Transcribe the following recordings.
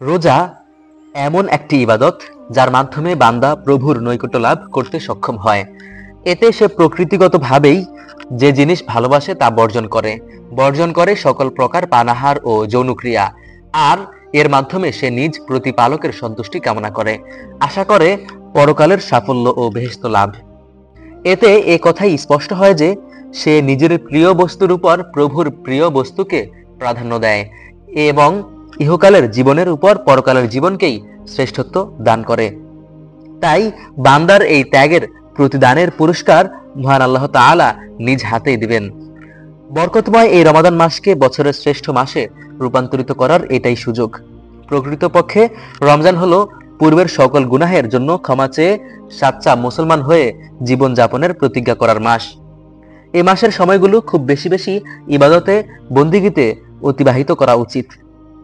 রোজা এমন একটি ইবাদত যার মাধ্যমে বান্দা প্রভুর নৈকট্য লাভ করতে সক্ষম হয়। এতে সে প্রকৃতিগতভাবেই যে জিনিস ভালোবাসে তা বর্জন করে সকল প্রকার পানাহার ও যৌনক্রিয়া। আর এর মাধ্যমে সে নিজ প্রতিপালকের সন্তুষ্টি কামনা করে, আশা করে পরকালের সাফল্য ও বেহেশত লাভ। এতে এ কথাই স্পষ্ট হয় যে সে নিজের প্রিয় বস্তুর উপর প্রভুর প্রিয় বস্তুকে প্রাধান্য দেয় এবং ইহকালের জীবনের উপর পরকালের জীবনকেই শ্রেষ্ঠত্ব দান করে। তাই বান্দার এই ত্যাগের প্রতিদানের পুরস্কার মহান আল্লাহ তাআলা নিজ হাতেই দিবেন। বরকতময় এই রমাদান মাসকে বছরের শ্রেষ্ঠ মাসে রূপান্তরিত করার এটাই সুযোগ। প্রকৃতপক্ষে রমজান হলো পূর্বের সকল গুনাহের জন্য ক্ষমা চেয়ে সাচ্চা মুসলমান হয়ে জীবন যাপনের প্রতিজ্ঞা করার মাস। এই মাসের সময়গুলো খুব বেশি বেশি ইবাদতে বন্দিগিতে অতিবাহিত করা উচিত।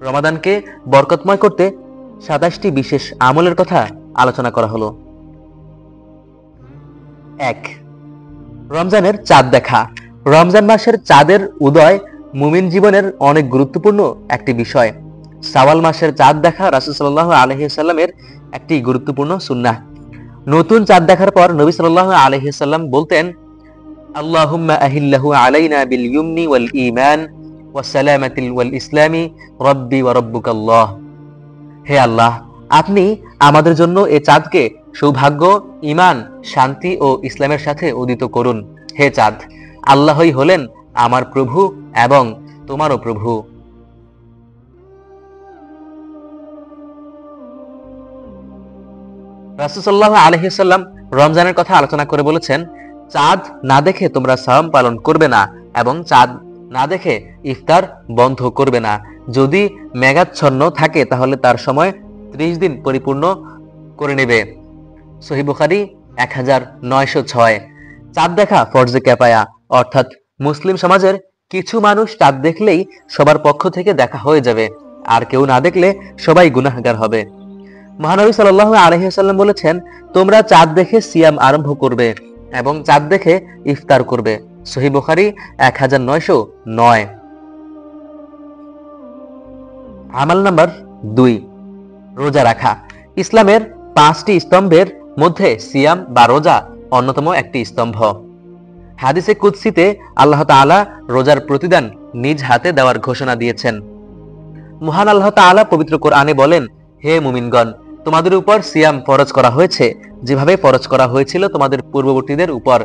রমাদানকে বরকতময় করতে 27টি বিশেষ আমলের কথা আলোচনা করা হলো। 1. রমজানের চাঁদ দেখা। রমজান মাসের চাঁদের উদয় মুমিন জীবনের অনেক গুরুত্বপূর্ণ একটি বিষয়। শাওয়াল মাসের চাঁদ দেখা রাসূল সাল্লাল্লাহু আলাইহি ওয়াসাল্লামের একটি গুরুত্বপূর্ণ সুন্নাহ। নতুন চাঁদ দেখার পর নবী সাল্লাল্লাহু আলাইহি ওয়াসাল্লাম বলতেন, আল্লাহুম্মা আহিল্লাহু আলাইনা বিল ইয়ুমনি ওয়াল ঈমান ওয়াস সালামাতি ওয়াল ইসলামি রাব্বি ওয়া রাব্বুকাল্লাহ। হে আল্লাহ, আপনি আমাদের জন্য এই চাঁদকে সৌভাগ্য, ঈমান, শান্তি ও ইসলামের সাথে উদিত করুন। হে চাঁদ, আল্লাহই হলেন আমার প্রভু এবং তোমারও প্রভু। রাসূল সাল্লাল্লাহু আলাইহি ওয়াসাল্লাম রমজানের কথা আলোচনা করে বলেছেন, চাঁদ না দেখে তোমরা সাওম পালন করবে না এবং চাঁদ না দেখে ইফতার বন্ধ করবে না। যদি মেঘাচ্ছন্ন থাকে তাহলে তার সময় 30 দিন পরিপূর্ণ করে নেবে। সহিহ বুখারী 1906। চাঁদ দেখা ফরজে কিফায়া, অর্থাৎ মুসলিম সমাজের কিছু মানুষ চাঁদ দেখলেই সবার পক্ষ থেকে দেখা হয়ে যাবে, আর কেউ না দেখলে সবাই গুনাহগার হবে। মহানবী সাল্লাল্লাহু আলাইহি ওয়াসাল্লাম বলেছেন, তোমরা চাঁদ দেখে সিয়াম আরম্ভ করবে এবং চাঁদ দেখে ইফতার করবে। সহিহ বুখারী 1909। আমল নাম্বার 2, রোজা রাখা। ইসলামের 5টি স্তম্ভের মধ্যে সিয়াম বা রোজা অন্যতম একটি স্তম্ভ। হাদিসে কুদসিতে আল্লাহ তাআলা রোজার প্রতিদান নিজ হাতে দেওয়ার ঘোষণা দিয়েছেন। মহান আল্লাহ তাআলা পবিত্র কোরআনে বলেন, হে মুমিনগণ, তোমাদের উপর সিয়াম ফরজ করা হয়েছে যেভাবে ফরজ করা হয়েছিল তোমাদের পূর্ববর্তীদের উপর,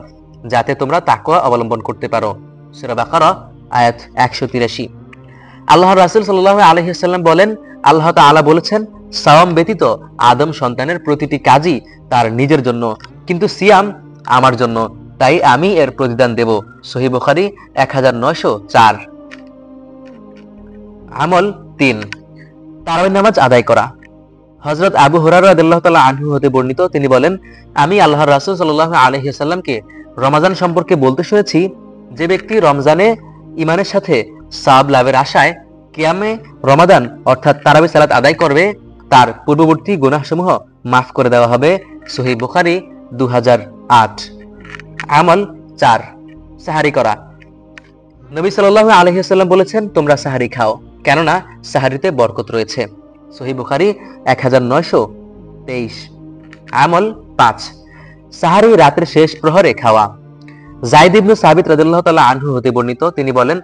যাতে তোমরা তাকওয়া অবলম্বন করতে পারো। সূরা বাকারা আয়াত 183। আল্লাহর রাসূল সাল্লাল্লাহু আলাইহি ওয়াসাল্লাম বলেন, আল্লাহ তাআলা বলেছেন, সাওম ব্যতীত আদম সন্তানের প্রতিটি কাজই তার নিজের জন্য, কিন্তু সিয়াম আমার জন্য, তাই আমি এর প্রতিদান দেব। সহিহ বুখারী 1904। আমল 3, তারাবির নামাজ আদায় করা। হযরত আবু হুরায়রা রাদিয়াল্লাহু তাআলা আনহু হতে বর্ণিত, তিনি বলেন, আমি আল্লাহর রাসূল সাল্লাল্লাহু আলাইহি ওয়াসাল্লামকে রমজান সম্পর্কে বলতে শুনেছি, যে ব্যক্তি রমজানে ঈমানের সাথে সওয়াব লাভের আশায় কিয়ামে রমাদান অর্থাৎ তারাবি সালাত আদায় করবে, তার পূর্ববর্তী গুনাহসমূহ মাফ করে দেওয়া হবে। সহিহ বুখারী 2008। আমল 4, সাহারি করা। নবী সাল্লাল্লাহু আলাইহি ওয়াসাল্লাম বলেছেন, তোমরা সাহারি খাও, কেননা সাহারিতে বরকত রয়েছে। সহিহ বুখারী 1923। আমল 5, সাহারি রাতের শেষ প্রহরে খাওয়া। যায়েদ ইবনে সাবিত রাদিয়াল্লাহু তাআলা আনহু হতে বর্ণিত, তিনি বলেন,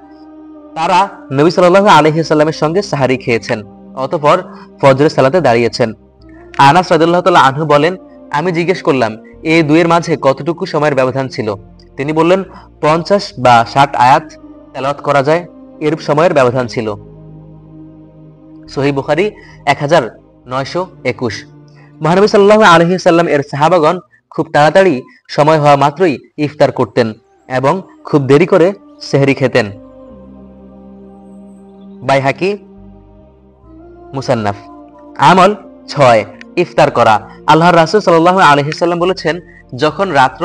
তারা নবী সাল্লাল্লাহু আলাইহি ওয়াসাল্লামের সঙ্গে সাহারি খেয়েছেন, অতঃপর ফজরের সালাতে দাঁড়িয়েছেন। আনাস রাদিয়াল্লাহু তাআলা আনহু বলেন, আমি জিজ্ঞেস করলাম, এই দুইয়ের মাঝে কতটুকু সময়ের ব্যবধান ছিল? তিনি বললেন, 50 বা 60 আয়াত তেলাওয়াত করা যায়, এরূপ সময়ের ব্যবধান ছিল। সহিহ বুখারী 1921। মহানবী সাল্লাল্লাহু আলাইহি ওয়াসাল্লাম এর সাহাবাগণ খুব তাড়াতাড়ি সময় হওয়া মাত্রই ইফতার করতেন এবং খুব দেরি করে সেহরি খেতেন। বাইহাকি মুসান্নাফ। আমল 6, ইফতার করা। আল্লাহর রাসূল সাল্লাল্লাহু আলাইহি ওয়াসাল্লাম বলেছেন, যখন রাত্র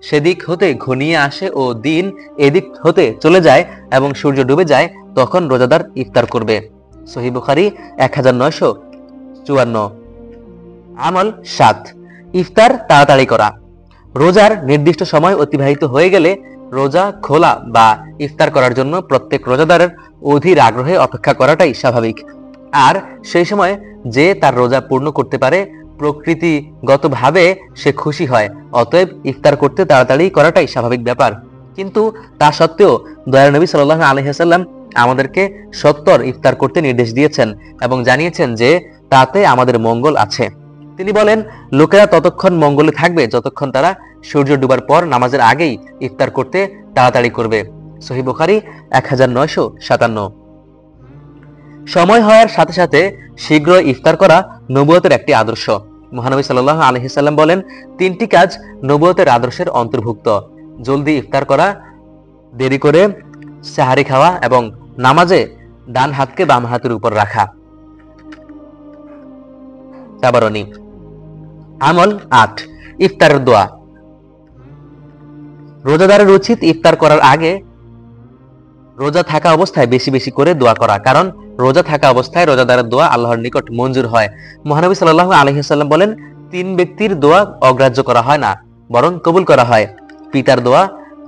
সেদিক হতে ঘনিয়ে আসে ও দিন এদিক হতে চলে যায় এবং সূর্য ডুবে যায়, তখন রোজাদার ইফতার করবে। সহিহ বুখারী 1954। আমল 7, ইফতার তাড়াতাড়ি করা। রোজার নির্দিষ্ট সময় অতিবাহিত হয়ে গেলে রোজা খোলা বা ইফতার করার জন্য প্রত্যেক রোজাদারের অধীর আগ্রহে অপেক্ষা করাটাই স্বাভাবিক। আর সেই সময় যে তার রোজা পূর্ণ করতে পারে প্রকৃতিগতভাবে সে খুশি হয়। অতএব ইফতার করতে তাড়াতাড়ি করাটাই স্বাভাবিক ব্যাপার। কিন্তু তা সত্ত্বেও দয়ার নবী সাল্লাল্লাহু আলাইহি ওয়াসাল্লাম আমাদেরকে সত্বর ইফতার করতে নির্দেশ দিয়েছেন এবং জানিয়েছেন যে তাতে আমাদের মঙ্গল আছে। তিনি বলেন, লোকেরা ততক্ষণ মঙ্গলে থাকবে যতক্ষণ তারা সূর্য ডুবার পর নামাজের আগেই ইফতার করতে তাড়াতাড়ি করবে। সহিহ বুখারী 1957। সময় হওয়ার সাথে সাথে শীঘ্র ইফতার করা নবুয়তের একটি আদর্শ। মহানবী সাল্লাল্লাহু আলাইহি সাল্লাম বলেন, তিনটি কাজ নবুয়তের আদর্শের অন্তর্ভুক্ত: জলদি ইফতার করা, দেরি করে সাহারি খাওয়া এবং নামাজে ডান হাতকে বাম হাতের উপর রাখা। তাবারনী। আমল 8, ইফতারের দোয়া। রোজাদারের উচিত ইফতার করার আগে রোজা থাকা অবস্থায় বেশি বেশি করে দোয়া করা, কারণ রোজা থাকা অবস্থায় রোজাদারের দোয়া আল্লাহর নিকট মঞ্জুর হয়। মহানবী সাল্লাল্লাহু আলাইহি ওয়াসাল্লাম বলেন, 3 ব্যক্তির দোয়া অগ্রাহ্য করা হয় না, বরং কবুল করা হয়: পিতার দোয়া,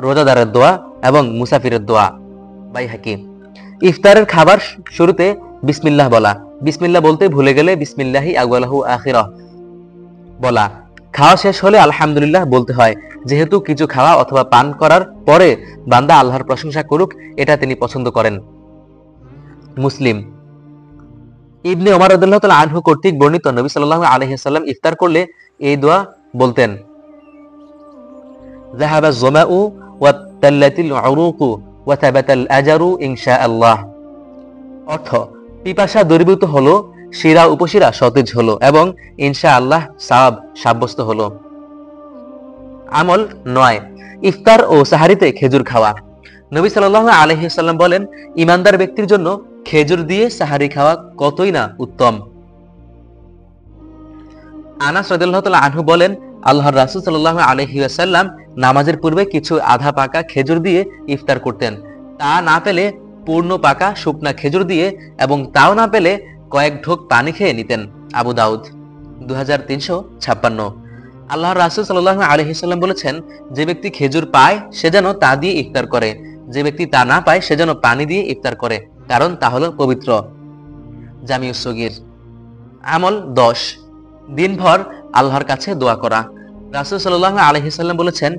রোজাদারের দোয়া এবং মুসাফিরের দোয়া। বাইহাকি। ইফতারের খাবার শুরুতে বিসমিল্লাহ বলা। বিসমিল্লাহ বলতে ভুলে গেলে বিসমিল্লাহি আউয়ালাহু আখিরাহ বলা। খাওয়া শেষ হলে আলহামদুলিল্লাহ বলতে হয়, যেহেতু কিছু খাওয়া অথবা পান করার পরে বান্দা আল্লাহর প্রশংসা করুক, এটা তিনি পছন্দ করেন। মুসলিম। ইবনে ওমর রাদিয়াল্লাহু তাআলা আনহু কর্তৃক বর্ণিত, নবী সাল্লাল্লাহু আলাইহি ওয়াসাল্লাম ইফতার করলে এই দোয়া বলতেন: যাহাবা যমাউ ওয়া তাল্লাতিল উরুকু ওয়া তাবাতাল আজরু ইনশাআল্লাহ। অর্থ: পিপাসা দূরীভূত হলো, শিরা উপশিরা সতেজ হলো এবং ইনশাআল্লাহ সওয়াব সাব্যস্ত হলো। আমল 9, ইফতার ও সাহারিতে খেজুর খাওয়া। নবী সাল্লাল্লাহু আলাইহি ওয়াসাল্লাম বলেন, ঈমানদার ব্যক্তির জন্য খেজুর দিয়ে সাহারি খাওয়া কতই না উত্তম। আনাস রাদিয়াল্লাহু তাআলা আনহু বলেন, আল্লাহর রাসূল সাল্লাল্লাহু আলাইহি ওয়াসাল্লাম নামাজের পূর্বে কিছু আধা পাকা খেজুর দিয়ে ইফতার করতেন। তা না পেলে পূর্ণ পাকা শুকনা খেজুর দিয়ে এবং তাও না পেলে কয়েক ঢোক পানি খেয়ে নিতেন। আবু দাউদ 2356। আল্লাহর রাসূল সাল্লাল্লাহু আলাইহি ওয়াসাল্লাম বলেছেন, যে ব্যক্তি খেজুর পায় সে যেন তা দিয়ে ইফতার করে, যে ব্যক্তি তা না পায় সে যেন পানি দিয়ে ইফতার করে, কারণ তা হলো পবিত্র। জামিউস সগীর। আমল 10, দিনভর আল্লাহর কাছে দোয়া করা। রাসূল সাল্লাল্লাহু আলাইহি ওয়াসাল্লাম বলেছেন,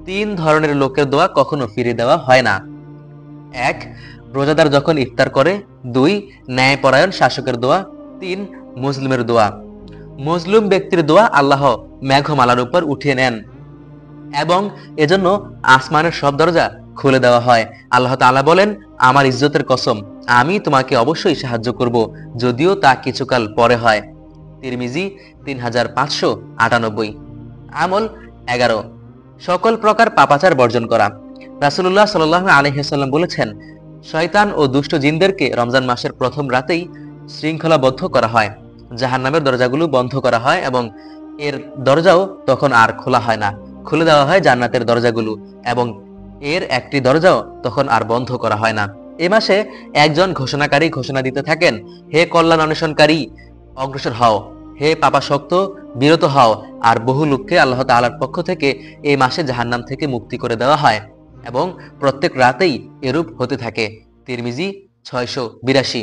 3 ধরনের লোকের দোয়া কখনো ফিরিয়ে দেওয়া হয় না: 1, রোজাদার যখন ইফতার করে; 2, ন্যায়পরায়ণ শাসকের দোয়া; 3, মুসলিমের দোয়া। মজলুম ব্যক্তির দোয়া আল্লাহ মেঘমালার উপর উঠিয়ে নেন এবং এজন্য আসমানের সব দরজা খুলে দেওয়া হয়। আল্লাহ তাআলা বলেন, আমার ইজ্জতের কসম, আমি তোমাকে অবশ্যই সাহায্য করব, যদিও তা কিছুকাল পরে হয়। তিরমিজি 3598। আমল 11, সকল প্রকার পাপাচার বর্জন করা। রাসূলুল্লাহ সাল্লাল্লাহু আলাইহি ওয়াসাল্লাম বলেছেন, শয়তান ও দুষ্ট জিনদেরকে রমজান মাসের প্রথম রাতেই শৃঙ্খলাবদ্ধ করা হয়, জাহান্নামের দরজাগুলো বন্ধ করা হয় এবং এর দরজাও তখন আর খোলা হয় না, খুলে দেওয়া হয় জান্নাতের দরজাগুলো এবং এর একটি দরজাও তখন আর বন্ধ করা হয় না। এ মাসে একজন ঘোষণাকারী ঘোষণা দিতে থাকেন, হে কল্যাণ অন্বেষণকারী, অগ্রসর হও, হে পাপাসক্ত বিরত হও। আর বহু লোককে আল্লাহ তাআলার পক্ষ থেকে এই মাসে জাহান্নাম থেকে মুক্তি করে দেওয়া হয় এবং প্রত্যেক রাতেই এরূপ হতে থাকে। তিরমিজি 682।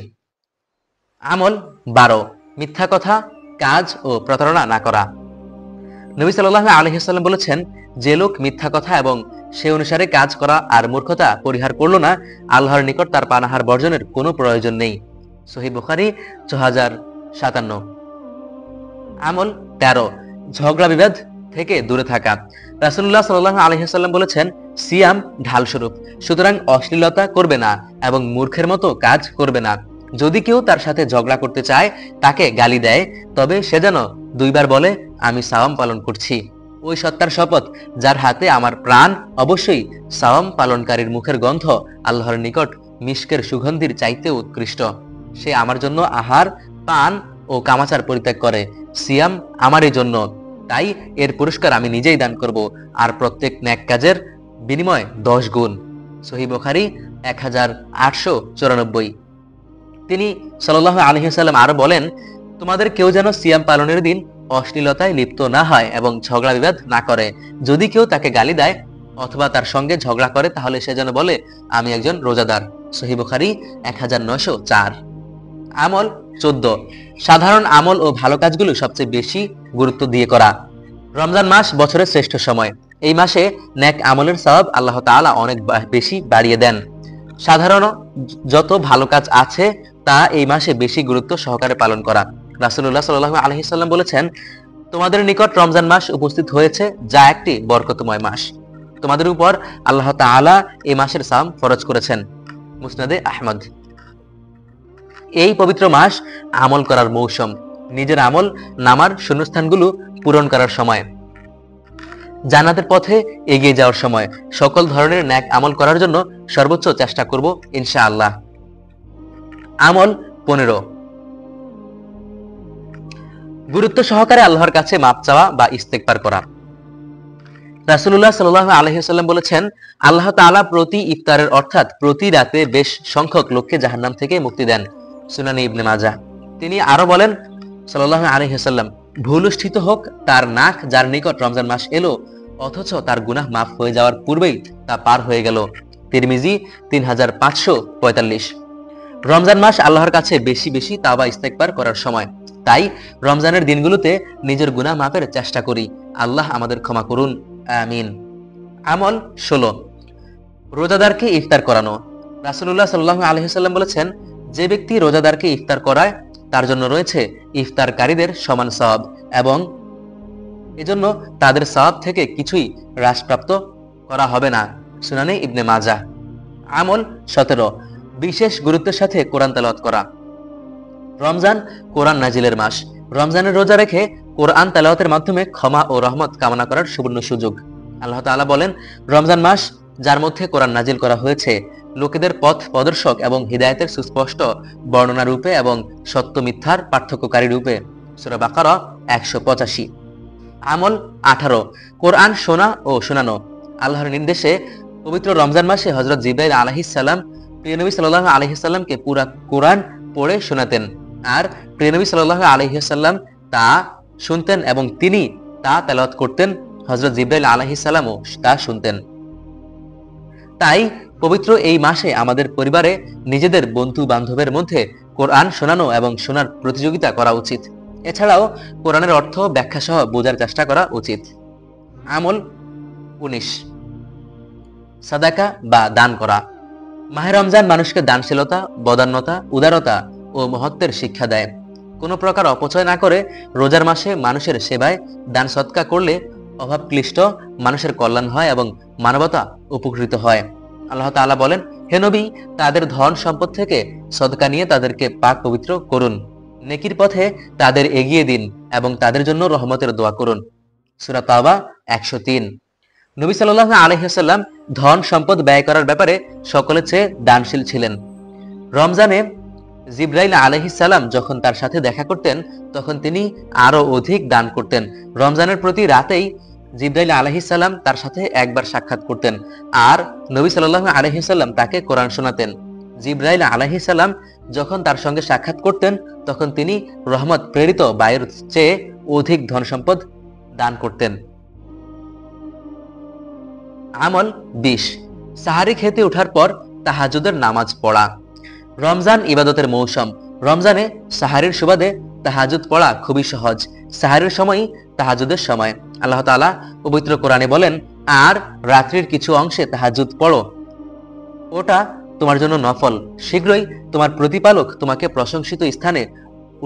আমল 12, মিথ্যা কথা, কাজ ও প্রতারণা না করা। নবী সাল্লাল্লাহু আলাইহি ওয়াসাল্লাম বলেছেন, যে লোক মিথ্যা কথা এবং সে অনুসারে কাজ করা আর মূর্খতা পরিহার করল না, আল্লাহর নিকট তার পানাহার বর্জনের কোনো প্রয়োজন নেই। সহিহ বুখারী 6057। আমল 13, ঝগড়া বিবাদ থেকে দূরে থাকা। রাসূলুল্লাহ সাল্লাল্লাহু আলাইহি ওয়াসাল্লাম বলেছেন, সিয়াম ঢাল স্বরূপ, সুতরাং অশ্লীলতা করবে না এবং মূর্খের মতো কাজ করবে না। যদি কেউ তার সাথে ঝগড়া করতে চায়, তাকে গালি দেয়, তবে সে যেন 2 বার বলে, আমি সাওয়াম পালন করছি। ওই সত্তার শপথ যার হাতে আমার প্রাণ, অবশ্যই সাওয়াম পালনকারীর মুখের গন্ধ আল্লাহর নিকট মিশকের সুগন্ধির চাইতে উৎকৃষ্ট। সে আমার জন্য আহার, পান ও কামাচার পরিত্যাগ করে। সিয়াম আমারই জন্য, তাই এর পুরস্কার আমি নিজেই দান করব, আর প্রত্যেক নেক কাজের বিনিময় 10 গুণ। সহিহ বুখারী 1894। তিনি সাল্লাল্লাহু আলাইহি ওয়াসাল্লাম আরো বলেন, তোমাদের কেউ যেন সিয়াম পালনের দিন অশ্লীলতায় লিপ্ত না হয় এবং ঝগড়া বিবাদ না করে। যদি কেউ তাকে গালি দেয় অথবা তার সঙ্গে ঝগড়া করে, তাহলে সে যেন বলে, আমি একজন রোজাদার। সহিহ বুখারী 1904। আমল 14, সাধারণ আমল ও ভালো কাজগুলো সবচেয়ে বেশি গুরুত্ব দিয়ে করা। রমজান মাস বছরের শ্রেষ্ঠ সময়। এই মাসে নেক আমলের সওয়াব আল্লাহ তাআলা অনেক বেশি বাড়িয়ে দেন। সাধারণ যত ভালো কাজ আছে তা এই মাসে বেশি গুরুত্ব সহকারে পালন করা। রাসূলুল্লাহ সাল্লাল্লাহু আলাইহি সাল্লাম বলেছেন, তোমাদের নিকট রমজান মাস উপস্থিত হয়েছে, যা একটি বরকতময় মাস। তোমাদের উপর আল্লাহ তাআলা এই মাসের সাম ফরজ করেছেন। মুসনাদে আহমদ। এই পবিত্র মাস আমল করার মৌসুম, নিজের আমল নামার শূন্যস্থানগুলো পূরণ করার সময়, জান্নাতের পথে এগিয়ে যাওয়ার সময়। সকল ধরনের নেক আমল করার জন্য সর্বোচ্চ চেষ্টা করব ইনশাআল্লাহ। আমল 15, গুরুত্ব সহকারে আল্লাহর কাছে মাপ চাওয়া বা ইস্তেগফার করা। রাসূলুল্লাহ সাল্লাল্লাহু আলাইহি ওয়াসাল্লাম বলেছেন, আল্লাহ তাআলা প্রতি ইফতারের অর্থাৎ প্রতি রাতে বেশ সংখ্যক লোককে জাহান্নাম থেকে মুক্তি দেন। সুনানে ইবনে মাজাহ। তিনি আরো বলেন সাল্লাল্লাহু আলাইহি ওয়াসাল্লাম, ভুলুষ্ঠিত হোক তার নাক যার নিকট রমজান মাস এলো অথচ তার গুনাহ মাফ হয়ে যাওয়ার পূর্বেই তা পার হয়ে গেল। তিরমিজি 3545। রমজান মাস আল্লাহর কাছে বেশি বেশি তাওবা ইস্তেগফার করার সময়। তাই রমজানের দিনগুলোতে নিজের গুনাহ মাফের চেষ্টা করি। আল্লাহ আমাদের ক্ষমা করুন, আমিন। আমল 16, রোজাদারকে ইফতার করানো। রাসূলুল্লাহ সাল্লাল্লাহু আলাইহি ওয়াসাল্লাম বলেছেন, যে ব্যক্তি রোজাদারকে ইফতার করায় তার জন্য রয়েছে ইফতারকারীদের সমান সওয়াব এবং এজন্য তাদের সওয়াব থেকে কিছুই হ্রাসপ্রাপ্ত করা হবে না। সুনানে ইবনে মাজাহ। আমল 17, বিশেষ গুরুত্বের সাথে কোরআন তেলাওয়াত করা। রমজান কোরআন নাজিলের মাস। রমজানের রোজা রেখে কোরআন তেলাওয়াতের মাধ্যমে ক্ষমা ও রহমত কামনা করার সুবর্ণ সুযোগ। আল্লাহ তাআলা বলেন, রমজান মাস যার মধ্যে কোরআন নাজিল করা হয়েছে, লোকেদের পথ প্রদর্শক এবং হিদায়াতের সুস্পষ্ট বর্ণনা রূপে এবং সত্য মিথ্যার পার্থক্যকারী রূপে। সূরা বাকারা 185। আমল 18, কোরআন শোনা ও শোনানো। আল্লাহর নির্দেশে পবিত্র রমজান মাসে হযরত জিবরাইল আলাইহিস সালাম প্রিয় নবী সাল্লাল্লাহু আলাইহি সাল্লামকে পুরা কোরআন পড়ে শোনাতেন, আর প্রিয় নবী সাল্লাল্লাহু আলাইহি সাল্লাম তা শুনতেন এবং তিনি তা তেলাওয়াত করতেন। হযরত জিবরাইল আলাইহিস সালামও তা শুনতেন। তাই পবিত্র এই মাসে আমাদের পরিবারে নিজেদের বন্ধু বান্ধবের মধ্যে কোরআন শোনানো এবং শোনার প্রতিযোগিতা করা উচিত। এছাড়াও কোরআনের অর্থ ব্যাখ্যা সহ বোঝার চেষ্টা করা উচিত। আমল 19, সাদাকা বা দান করা। মাহে রমজান মানুষকে দানশীলতা, বদান্যতা, উদারতা ও মহত্বের শিক্ষা দেয়। কোনো প্রকার অপচয় না করে রোজার মাসে মানুষের সেবায় দান সৎকা করলে অভাবক্লিষ্ট মানুষের কল্যাণ হয় এবং মানবতা উপকৃত হয়। আল্লাহ তাআলা বলেন, হে নবী, তাদের ধন সম্পদ থেকে সদকা নিয়ে তাদেরকে পাক পবিত্র করুন, নেকির পথে তাদের এগিয়ে দিন এবং তাদের জন্য রহমতের দোয়া করুন। সূরা তাওবা 103। নবী সাল্লাল্লাহু আলাইহি ওয়াসাল্লাম ধন সম্পদ ব্যয় করার ব্যাপারে সকলের চেয়ে দানশীল ছিলেন। রমজানে জিবরাইল আলাইহিস সালাম যখন তার সাথে দেখা করতেন তখন তিনি আরো অধিক দান করতেন। রমজানের প্রতি রাতেই জিবরাইল আলাইহিস সালাম তার সাথে একবার সাক্ষাৎ করতেন আর নবী সাল্লাল্লাহু আলাইহি ওয়াসাল্লাম তাকে কোরআন শোনাতেন। জিবরাইল আলাইহিস সালাম যখন তার সঙ্গে সাক্ষাৎ করতেন তখন তিনি রহমত প্রেরিত বায়ুর চেয়ে অধিক ধন সম্পদ দান করতেন। আমল 20, সাহারি খেতে ওঠার পর তাহাজ্জুদের নামাজ পড়া। রমজান ইবাদতের মৌসুম। রমজানে সাহারির সুবাদে তাহাজ্জুদ পড়া খুবই সহজ। সাহারির সময়ই তাহাজ্জুদের সময়। আল্লাহ তাআলা পবিত্র কোরআনে বলেন, আর রাত্রির কিছু অংশে তাহাজ্জুদ পড়ো, ওটা তোমার জন্য নফল, শীঘ্রই তোমার প্রতিপালক তোমাকে প্রশংসিত স্থানে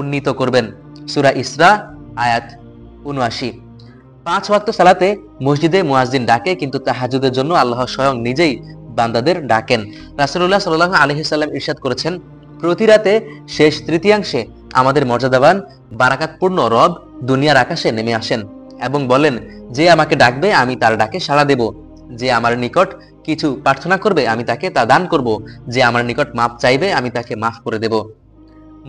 উন্নীত করবেন। সূরা ইসরা আয়াত ৭৯। 5 ওয়াক্ত সালাতে মসজিদে মুয়াজ্জিন ডাকে, কিন্তু তাহাজ্জুদের জন্য আল্লাহ স্বয়ং নিজেই বান্দাদের ডাকেন। রাসূলুল্লাহ সাল্লাল্লাহু আলাইহি সাল্লাম ইরশাদ করেছেন, প্রতি রাতে শেষ তৃতীয়াংশে আমাদের মর্যাদাবান বারাকাতপূর্ণ রব দুনিয়ার আকাশে নেমে আসেন এবং বলেন, যে আমাকে ডাকবে আমি তার ডাকে সাড়া দেব, যে আমার নিকট কিছু প্রার্থনা করবে আমি তাকে তা দান করব, যে আমার নিকট মাপ চাইবে আমি তাকে মাফ করে দেব।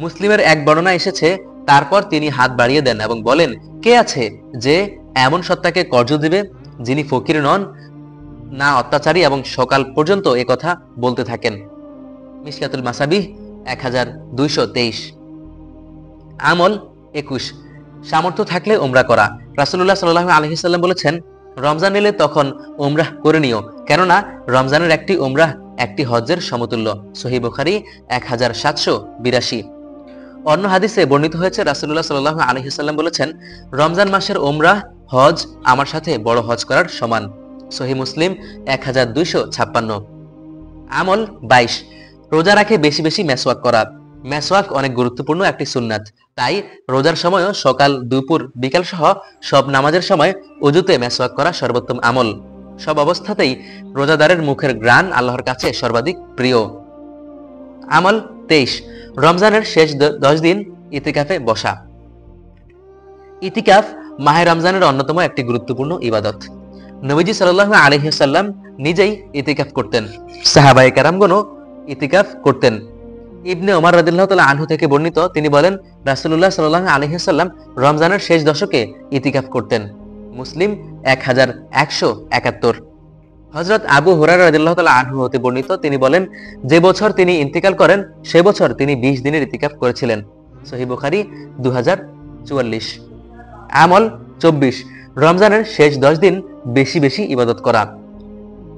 মুসলিমের এক বর্ণনা এসেছে, তারপর তিনি হাত বাড়িয়ে দেন এবং বলেন, কে আছে যে এমন সত্তাকে কর্জ দিবে যিনি ফকির নন, না অত্যাচারী, এবং সকাল পর্যন্ত এ কথা বলতে থাকেন। মিশকাতুল মাসাবিহ 1223। আমল 21, সামর্থ্য থাকলে উমরা করা। রাসূলুল্লাহ সাল্লাল্লাহু আলাইহি সাল্লাম বলেছেন, রমজান এলে তখন উমরাহ করে নিও, কেননা রমজানের একটি উমরাহ একটি হজ্জের সমতুল্য। সহিহ বুখারী 1782। অন্য হাদিসে বর্ণিত হয়েছে রাসূলুল্লাহ সাল্লাল্লাহু আলাইহি ওয়াসাল্লাম বলেছেন, রমজান মাসের উমরাহ হজ আমার সাথে বড় হজ করার সমান। সহিহ মুসলিম 1256। আমল 22, রোজা রাখে বেশি বেশি মেসওয়াক করা। মেসওয়াক অনেক গুরুত্বপূর্ণ একটি সুন্নাত, তাই রোজার সময়ও সকাল, দুপুর, বিকাল সহ সব নামাজের সময় অজুতে মেসওয়াক করা সর্বোত্তম আমল। সব অবস্থাতেই রোজাদারের মুখের ঘ্রাণ আল্লাহর কাছে সর্বাধিক প্রিয়। আমল 23, রমজানের শেষ 10 দিন ইতিকাফে বসা। ইতিকাফ মাহে রমজানের অন্যতম একটি গুরুত্বপূর্ণ ইবাদত। নবীজি সাল্লাল্লাহু আলাইহি ওয়াসাল্লাম নিজেই ইতিকাফ করতেন, সাহাবায়ে কেরামগণও ইতিকাফ করতেন। ইবনে ওমর রাদিয়াল্লাহু তাআলা আনহু থেকে বর্ণিত, তিনি বলেন, রাসূলুল্লাহ সাল্লাল্লাহু আলাইহি ওয়াসাল্লাম রমজানের শেষ দশকে ইতিকাফ করতেন। মুসলিম 1171। হযরত আবু হুরায়রা রাদিয়াল্লাহু তাআলা আনহু হতে বর্ণিত, তিনি বলেন, যে বছর তিনি ইন্তিকাল করেন সে বছর তিনি 20 দিনের ইতিকাফ করেছিলেন। সহিহ বুখারী 2044। আমল 24, রমজানের শেষ 10 দিন বেশি বেশি ইবাদত করা।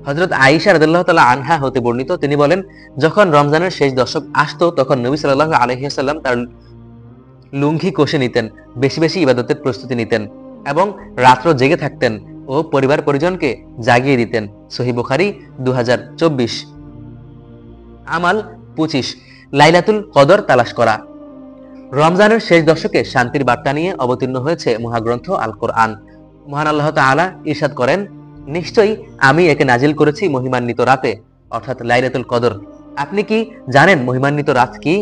হযরত আয়েশা রাদিয়াল্লাহু তাআলা আনহা হতে বর্ণিত, তিনি বলেন, যখন রমজানের শেষ দশক আসতো তখন নবী সাল্লাল্লাহু আলাইহি ওয়াসাল্লাম তার লুঙ্গি কষে নিতেন, বেশি বেশি ইবাদতের প্রস্তুতি নিতেন এবং রাত্র জেগে থাকতেন ও পরিবার পরিজনকে জাগিয়ে দিতেন। সহিহ বুখারী 2024। আমাল 25, লাইলাতুল কদর তালাশ করা। রমজানের শেষ দশকে শান্তির বার্তা নিয়ে অবতীর্ণ হয়েছে মহাগ্রন্থ আল কোরআন। মহান আল্লাহ তাআলা ইরশাদ করেন, নিশ্চয়ই আমি একে নাজিল করেছি মহিমান্বিত রাতে, অর্থাৎ লাইলাতুল কদর। আপনি কি জানেন মহিমান্বিত রাত কি?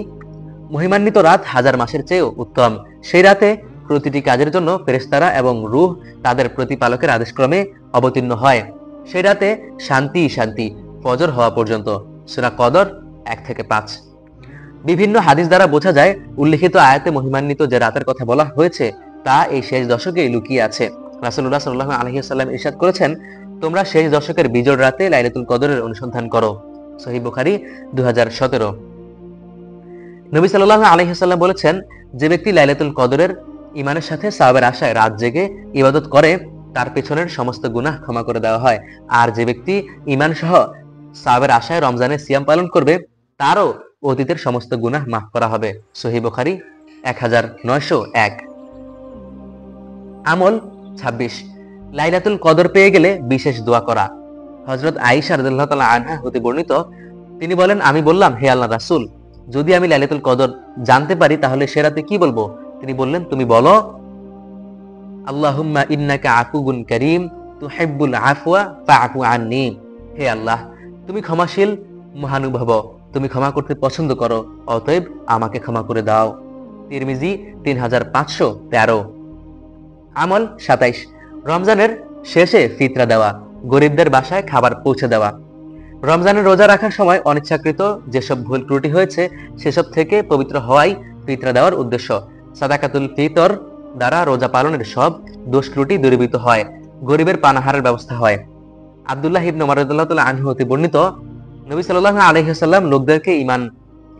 মহিমান্বিত রাত 1000 মাসের চেয়েও উত্তম। সেই রাতে প্রতিটি কাজের জন্য ফেরেশতারা এবং রূহ তাদের প্রতিপালকের আদেশক্রমে অবতীর্ণ হয়। সেই রাতে শান্তি শান্তি ফজর হওয়া পর্যন্ত। সূরা কদর 1-5। বিভিন্ন হাদিস দ্বারা বোঝা যায়, উল্লেখিত আয়াতে মহিমান্বিত যে রাতের কথা বলা হয়েছে তা এই শেষ দশকেই লুকিয়ে আছে। রাসূলুল্লাহ সাল্লাল্লাহু আলাইহি ওয়াসাল্লাম ইরশাদ করেছেন, তোমরা শেষ দশকের বিজোড় রাতে লাইলাতুল কদরের অনুসন্ধান করো। সহিহ বুখারী 2017। নবী সাল্লাল্লাহু আলাইহি ওয়াসাল্লাম বলেছেন, যে ব্যক্তি লাইলাতুল কদরের ঈমানের সাথে সওয়াবের আশায় রাত জেগে ইবাদত করে তার পেছনের সমস্ত গুনাহ ক্ষমা করে দেওয়া হয়। আর যে ব্যক্তি ঈমান সহ সওয়াবের আশায় রমজানের সিয়াম পালন করবে তারও অতীতের সমস্ত গুনাহ মাফ করা হবে। সহিহ বুখারী 1901। আমল 26, লাইলাতুল কদর পেয়ে গেলে বিশেষ দোয়া করা। হযরত আয়েশা রাদিয়াল্লাহু তাআলা আনহা হতে বর্ণিত, তিনি বলেন, আমি বললাম, হে আল্লাহর রাসূল, যদি আমি লাইলাতুল কদর জানতে পারি তাহলে সে রাতে কি বলবো? তিনি বললেন, তুমি বলো, আল্লাহুম্মা ইন্নাকা আফুবুন কারীম তুহিব্বুল আফওয়া ফাআফু আন্নী। হে আল্লাহ, তুমি ক্ষমাশীল, মহানুভব, তুমি ক্ষমা করতে পছন্দ করো, অতএব আমাকে ক্ষমা করে দাও। তিরমিজি 3513। আমল 27, রমজানের শেষে ফিতরা দেওয়া, গরিবদের বাসায় খাবার পৌঁছে দেওয়া। রমজানের রোজা রাখার সময় অনিচ্ছাকৃত যেসব ভুল ত্রুটি হয়েছে সেসব থেকে পবিত্র হওয়াই ফিতরা দেওয়ার উদ্দেশ্য। সাদাকাতুল ফিতর দ্বারা রোজা পালনের সব দোষ ত্রুটি দূরীভূত হয়, গরিবের পানাহারের ব্যবস্থা হয়। আব্দুল্লাহ ইবনে ওমর রাদিয়াল্লাহু তাআলা আনহু হতে বর্ণিত, নবী সাল্লাল্লাহু আলাইহি ওয়াসাল্লাম লোকদেরকে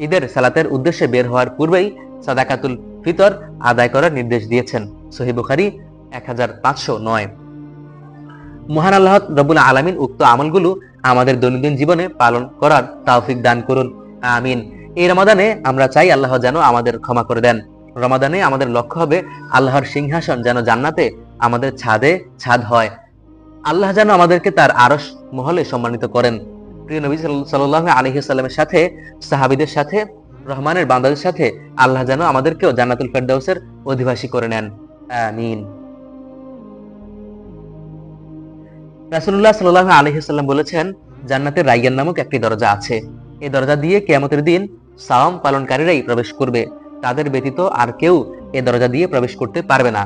ঈদের সালাতের উদ্দেশ্যে বের হওয়ার পূর্বেই সাদাকাতুল ফিতর আদায় করার নির্দেশ দিয়েছেন। সহিহ বুখারী 1509। মহান আল্লাহ রাব্বুল আলামিন উক্ত আমলগুলো আমাদের দৈনন্দিন জীবনে পালন করার তৌফিক দান করুন, আমিন। এই রমাদানে আমরা চাই আল্লাহ যেন আমাদের ক্ষমা করে দেন। রমাদানে আমাদের লক্ষ্য হবে আল্লাহর সিংহাসন যেন জান্নাতে আমাদের ছাদ হয়। আল্লাহ যেন আমাদেরকে তার আরশ মহলে সম্মানিত করেন। প্রিয় নবী সাল্লাল্লাহু আলাইহি ওয়াসাল্লামের সাথে, সাহাবীদের সাথে, রহমানের বান্দাদের সাথে আল্লাহ যেন আমাদেরকেও জান্নাতুল ফেরদাউসের অধিবাসী করে নেন, আমিন। রাসূলুল্লাহ সাল্লাল্লাহু আলাইহি ওয়াসাল্লাম বলেছেন, জান্নাতের রায়্যান নামক একটি দরজা আছে। এই দরজা দিয়ে কিয়ামতের দিন সাওম পালনকারীরাই প্রবেশ করবে, তাদের ব্যতীত আর কেউ এই দরজা দিয়ে প্রবেশ করতে পারবে না।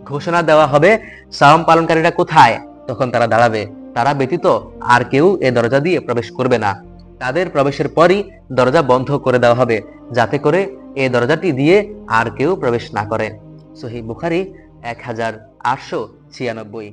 ঘোষণা দেওয়া হবে, সাওম পালনকারীরা কোথায়? তখন তারা দাঁড়াবে, তারা ব্যতীত আর কেউ এই দরজা দিয়ে প্রবেশ করবে না। তাদের প্রবেশের পরই দরজা বন্ধ করে দেওয়া হবে, যাতে করে এই দরজাটি দিয়ে আর কেউ প্রবেশ না করে। সহিহ বুখারী 1896।